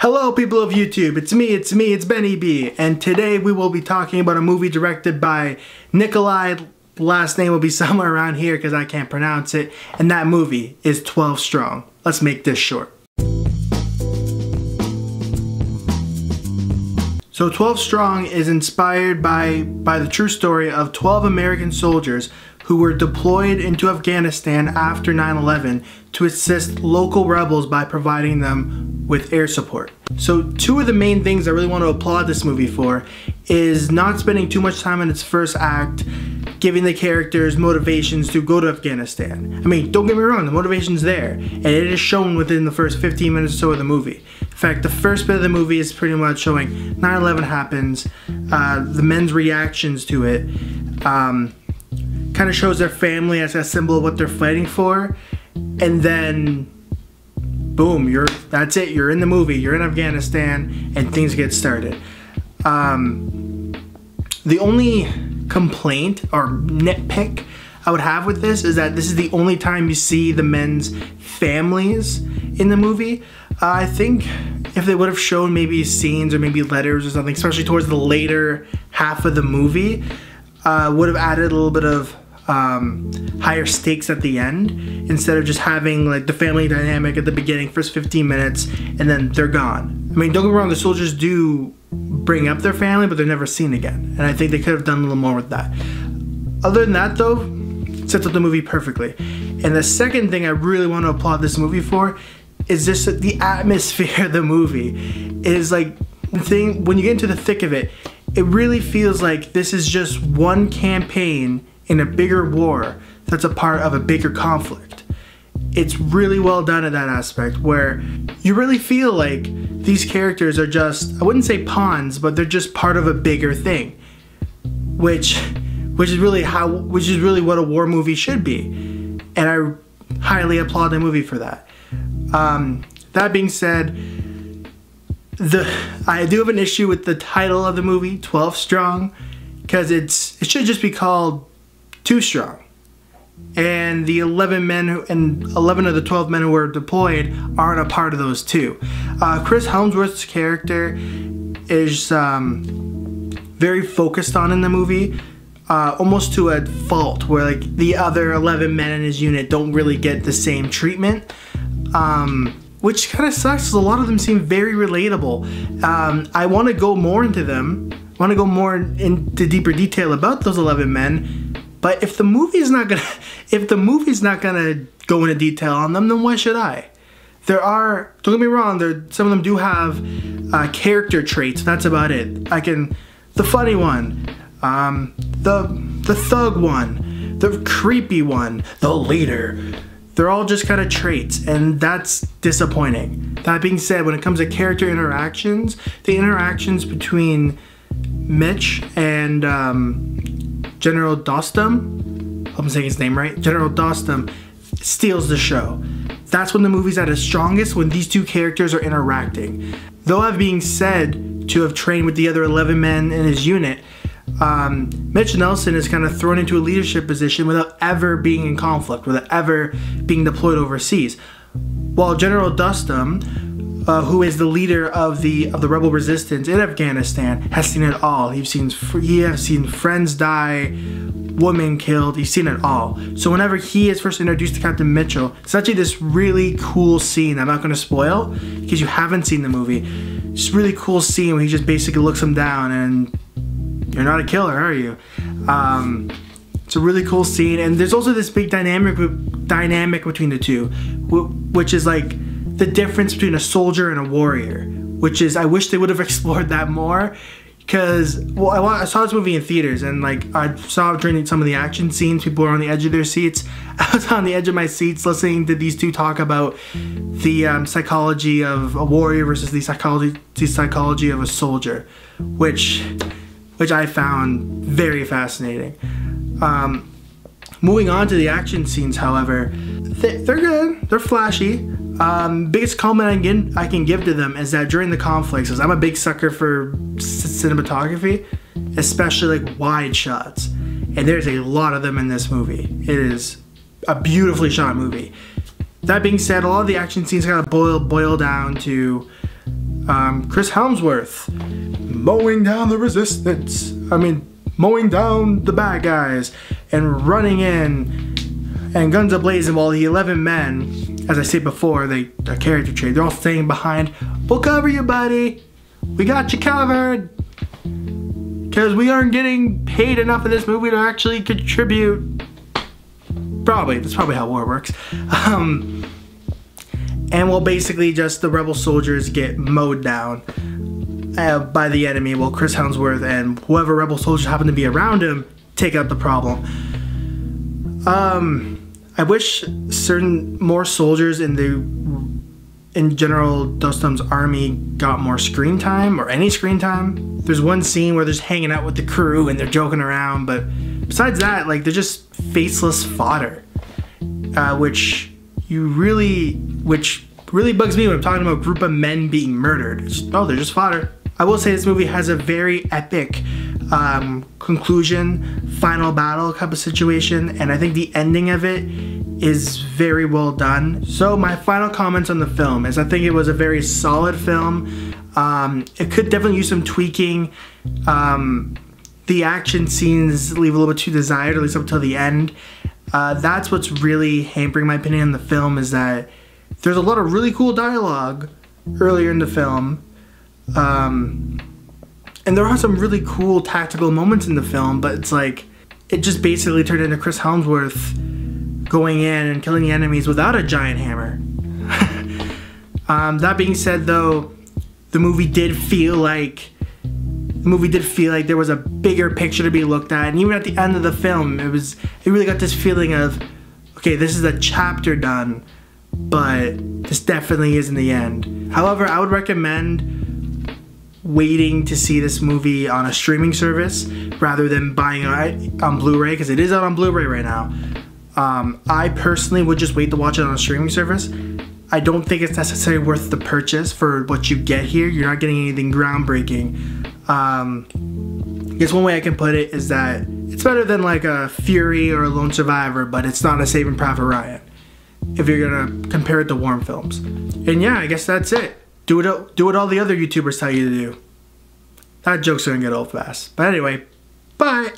Hello people of YouTube, it's Benny B, and today we will be talking about a movie directed by Nikolai, last name will be somewhere around here because I can't pronounce it, and that movie is 12 Strong. Let's make this short. So 12 Strong is inspired by the true story of 12 American soldiers who were deployed into Afghanistan after 9/11 to assist local rebels by providing them with air support. So two of the main things I really want to applaud this movie for is not spending too much time in its first act giving the characters motivations to go to Afghanistan. I mean, don't get me wrong, the motivation's there, and it is shown within the first 15 minutes or so of the movie. In fact, the first bit of the movie is pretty much showing 9/11 happens, the men's reactions to it, kind of shows their family as a symbol of what they're fighting for, and then boom, that's it, you're in the movie, you're in Afghanistan, and things get started. The only complaint or nitpick I would have with this is that this is the only time you see the men's families in the movie. I think if they would have shown maybe scenes or maybe letters or something, especially towards the later half of the movie, would have added a little bit of higher stakes at the end, instead of just having like the family dynamic at the beginning, first 15 minutes, and then they're gone. I mean, don't get me wrong, the soldiers do bring up their family, but they're never seen again, and I think they could have done a little more with that. Other than that though, it sets up the movie perfectly. And the second thing I really want to applaud this movie for is just the atmosphere of the movie. It is like the thing, when you get into the thick of it, it really feels like this is just one campaign in a bigger war that's a part of a bigger conflict. It's really well done at that aspect, where you really feel like these characters are just, I wouldn't say pawns, but they're just part of a bigger thing, which is really what a war movie should be, and I highly applaud the movie for that. That being said, I do have an issue with the title of the movie, 12 Strong, because it should just be called Too Strong. And the 11 of the 12 men who were deployed aren't a part of those two. Chris Hemsworth's character is very focused on in the movie, almost to a fault, where like the other 11 men in his unit don't really get the same treatment, which kind of sucks because a lot of them seem very relatable. I want to go more into them. I want to go more into deeper detail about those 11 men, but if the movie's not gonna go into detail on them, then why should I? Don't get me wrong, some of them do have character traits. That's about it. The funny one, the thug one, the creepy one, the leader. They're all just kind of traits, and that's disappointing. That being said, when it comes to character interactions, the interactions between Mitch and General Dostum, hope I'm saying his name right, General Dostum, steals the show. That's when the movie's at its strongest, when these two characters are interacting. Though that being said, to have trained with the other 11 men in his unit, Mitch Nelson is kind of thrown into a leadership position without ever being in conflict, without ever being deployed overseas. While General Dostum, who is the leader of the rebel resistance in Afghanistan, has seen it all. He has seen friends die, women killed, he's seen it all. So whenever he is first introduced to Captain Mitchell, it's actually this really cool scene I'm not going to spoil because you haven't seen the movie. It's a really cool scene where he just basically looks him down and, "You're not a killer, are you?" It's a really cool scene, and there's also this big dynamic between the two, which is like the difference between a soldier and a warrior, which is, I wish they would have explored that more, because, well, I saw this movie in theaters, and like I saw during some of the action scenes, people were on the edge of their seats. I was on the edge of my seats listening to these two talk about the psychology of a warrior versus the psychology of a soldier, which I found very fascinating. Moving on to the action scenes, however, they're good, they're flashy. Biggest compliment I can give to them is that during the conflicts, because I'm a big sucker for cinematography, especially like wide shots, and there's a lot of them in this movie. It is a beautifully shot movie. That being said, a lot of the action scenes kind of boil down to Chris Hemsworth mowing down the resistance. Mowing down the bad guys and running in and guns a-blazing while the 11 men, as I said before, a character trait, they're all staying behind. We'll cover you, buddy. We got you covered. Because we aren't getting paid enough in this movie to actually contribute. That's probably how war works. And we'll basically just, the rebel soldiers get mowed down by the enemy, while Chris Hemsworth and whoever rebel soldiers happen to be around him take out the problem. I wish certain more soldiers in General Dostum's army got more screen time, or any screen time. There's one scene where they're just hanging out with the crew and they're joking around, but besides that, like, they're just faceless fodder, which really bugs me when I'm talking about a group of men being murdered. They're just fodder. I will say this movie has a very epic conclusion, final battle type of situation, and I think the ending of it is very well done. So my final comments on the film is I think it was a very solid film. It could definitely use some tweaking. The action scenes leave a little bit too desired, at least up until the end. That's what's really hampering my opinion on the film, is that there's a lot of really cool dialogue earlier in the film. And there are some really cool tactical moments in the film, but it's like, it just basically turned into Chris Hemsworth going in and killing the enemies without a giant hammer. That being said, though, the movie did feel like there was a bigger picture to be looked at, and even at the end of the film, it really got this feeling of, okay, this is a chapter done, but this definitely isn't the end. However, I would recommend waiting to see this movie on a streaming service rather than buying it on Blu-ray, because it is out on Blu-ray right now. I personally would just wait to watch it on a streaming service. I don't think it's necessarily worth the purchase for what you get here. You're not getting anything groundbreaking. I guess one way I can put it is that it's better than like a Fury or a Lone Survivor, but it's not a Saving Private Ryan, if you're gonna compare it to war films. And yeah, I guess that's it. Do what all the other YouTubers tell you to do. That joke's gonna get old fast. But anyway, bye!